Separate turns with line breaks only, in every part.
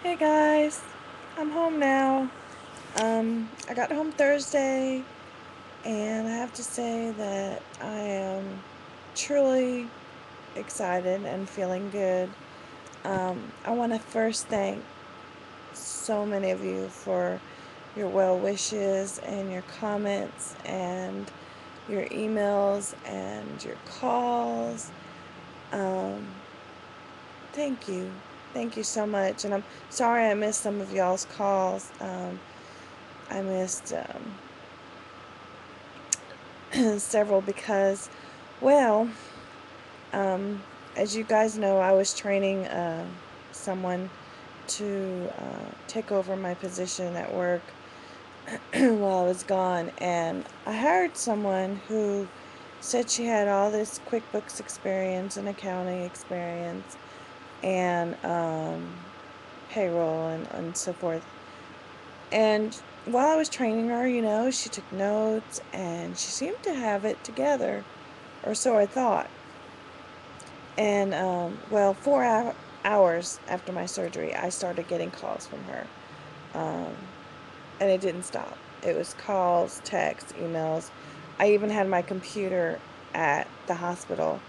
Hey guys, I'm home now. I got home Thursday, and I have to say that I am truly excited and feeling good. I want to first thank so many of you for your well wishes and your comments and your emails and your calls. Um, Thank you. Thank you so much. And I'm sorry I missed some of y'all's calls. I missed several because, well, um, as you guys know, I was training someone to take over my position at work while I was gone. And I hired someone who said she had all this QuickBooks experience and accounting experience and payroll and so forth. And while I was training her, she took notes and she seemed to have it together, or so I thought. And, 4 hours after my surgery, I started getting calls from her. Um, and it didn't stop. It was calls, texts, emails. I even had my computer at the hospital,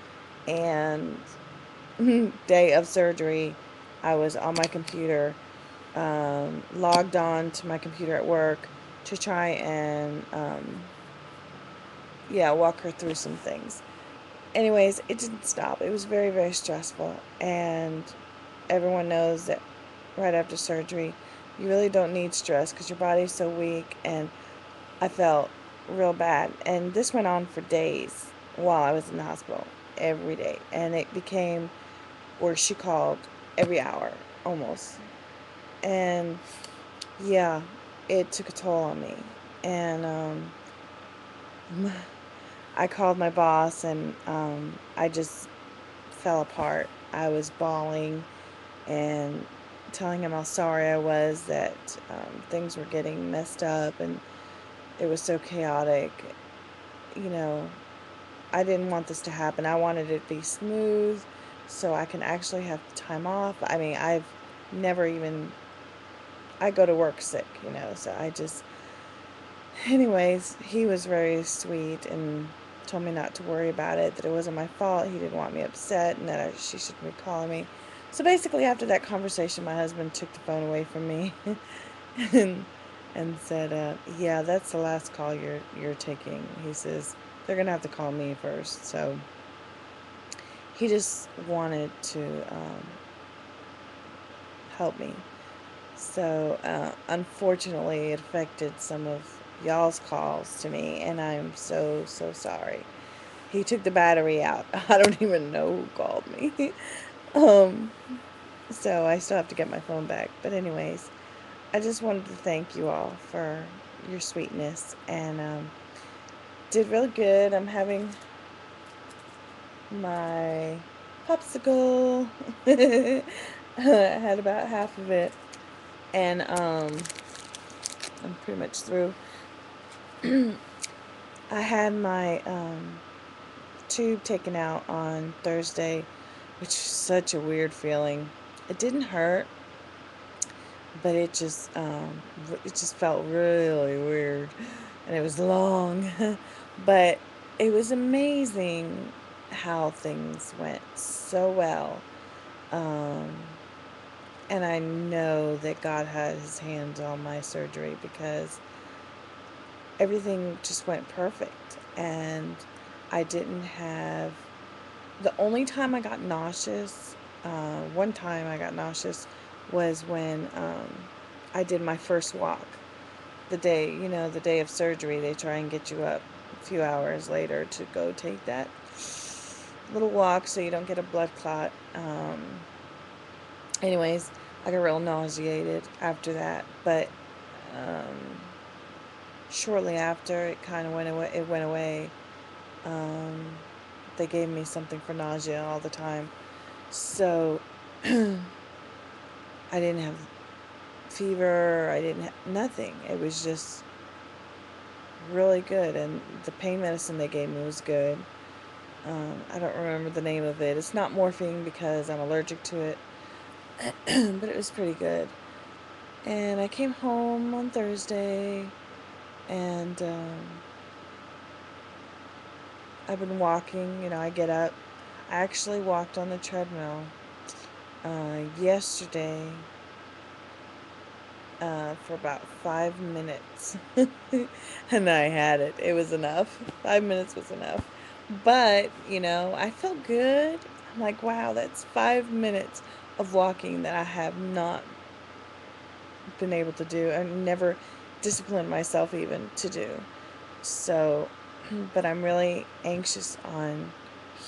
and day of surgery, I was on my computer, logged on to my computer at work to try and, walk her through some things. Anyways, it didn't stop. It was very, very stressful. And everyone knows that right after surgery, you really don't need stress because your body's so weak. And I felt real bad. And this went on for days while I was in the hospital, every day. And it became where she called every hour almost. And yeah, it took a toll on me. And I called my boss, and I just fell apart. I was bawling and telling him how sorry I was that things were getting messed up and it was so chaotic. You know, I didn't want this to happen. I wanted it to be smooth so I can actually have time off. I mean, I've never even, I go to work sick, so I just, anyways, he was very sweet and told me not to worry about it, that it wasn't my fault. He didn't want me upset and that she shouldn't be calling me. So basically, after that conversation, my husband took the phone away from me and said, "Yeah, that's the last call you're taking." He says they're gonna have to call me first. So he just wanted to help me. So unfortunately, it affected some of y'all's calls to me, and I'm so so sorry. He took the battery out. I don't even know who called me. um, so I still have to get my phone back. But anyways, I just wanted to thank you all for your sweetness and did really good. I'm having my popsicle. I had about half of it, and I'm pretty much through. I had my tube taken out on Thursday, which is such a weird feeling. It didn't hurt, but it just felt really weird, and it was long, but it was amazing how things went so well. Um, and I know that God had His hands on my surgery because everything just went perfect, and I didn't have the only time I got nauseous, one time I got nauseous was when I did my first walk. The day of surgery, they try and get you up a few hours later to go take that little walk so you don't get a blood clot. Anyways, I got real nauseated after that, but um, shortly after it kind of went away. It went away. Um, they gave me something for nausea all the time. So I didn't have fever. I didn't have nothing. It was just really good. And the pain medicine they gave me was good. I don't remember the name of it. It's not morphine because I'm allergic to it, but it was pretty good. And I came home on Thursday, and I've been walking. I get up. I actually walked on the treadmill yesterday for about 5 minutes. And I had it. It was enough. 5 minutes was enough. But, I felt good. I'm like, wow, that's 5 minutes of walking that I have not been able to do and never disciplined myself even to do. So, but I'm really anxious on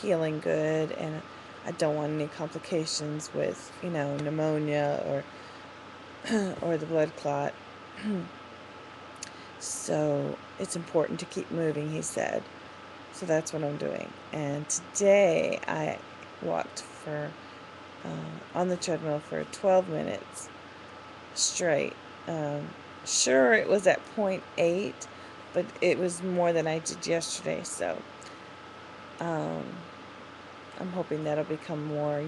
healing good, and I don't want any complications with, pneumonia or the blood clot. So it's important to keep moving, he said. So that's what I'm doing. And today I walked on the treadmill for 12 minutes straight. Um, sure, it was at point 0.8, but it was more than I did yesterday. So um, I'm hoping that'll become more.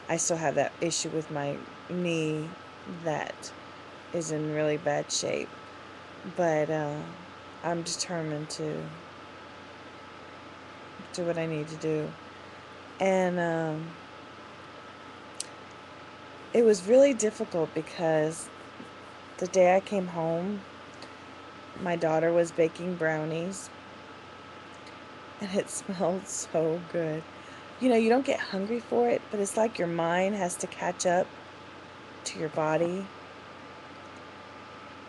I still have that issue with my knee that is in really bad shape. But I'm determined to do what I need to do. And it was really difficult because the day I came home, my daughter was baking brownies, and it smelled so good. You don't get hungry for it, but it's like your mind has to catch up to your body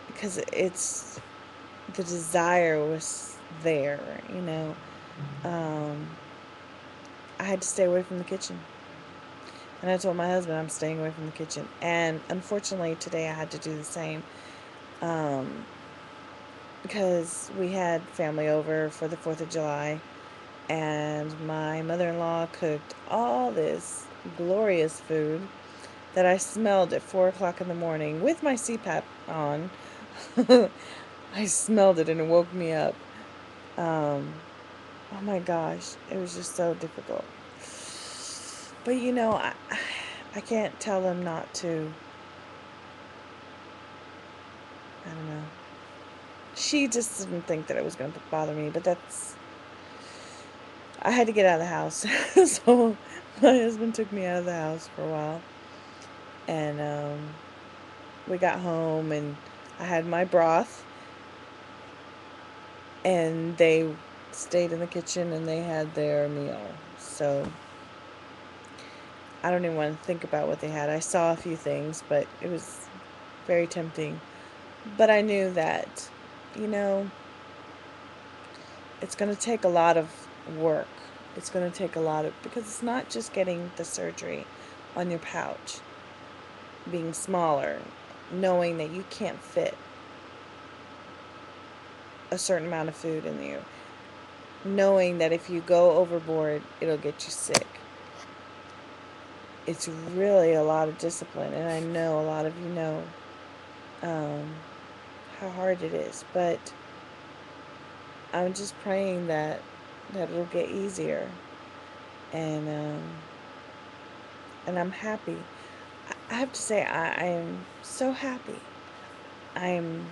because the desire was there. Um, I had to stay away from the kitchen. And I told my husband I'm staying away from the kitchen. And unfortunately, today I had to do the same um, because we had family over for the 4th of July. And my mother-in-law cooked all this glorious food that I smelled at 4 o'clock in the morning with my CPAP on. I smelled it and it woke me up. Um, oh my gosh, it was just so difficult. But I can't tell them not to. I don't know. She just didn't think that it was going to bother me, but I had to get out of the house. So my husband took me out of the house for a while. And we got home, and I had my broth, and they stayed in the kitchen and they had their meal. So I don't even want to think about what they had. I saw a few things, but it was very tempting. But I knew that, you know, it's going to take a lot of work. It's going to take a lot of, because it's not just getting the surgery on your pouch, being smaller, knowing that you can't fit a certain amount of food in you, knowing that if you go overboard, it'll get you sick. It's really a lot of discipline, and I know a lot of you know um, how hard it is, but I'm just praying that it'll get easier, and I'm happy. I have to say I am so happy. I'm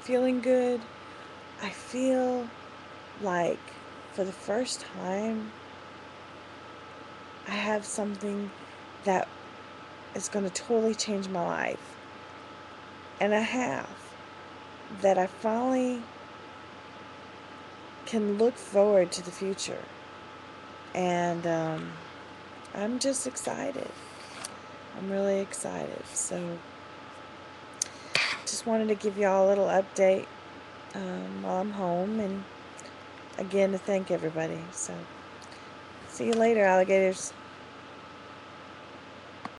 feeling good. I feel like for the first time I have something that is going to totally change my life. And I have. That I finally can look forward to the future. And I'm just excited. I'm really excited. So just wanted to give y'all a little update while I'm home. And again, to thank everybody. So see you later, alligators.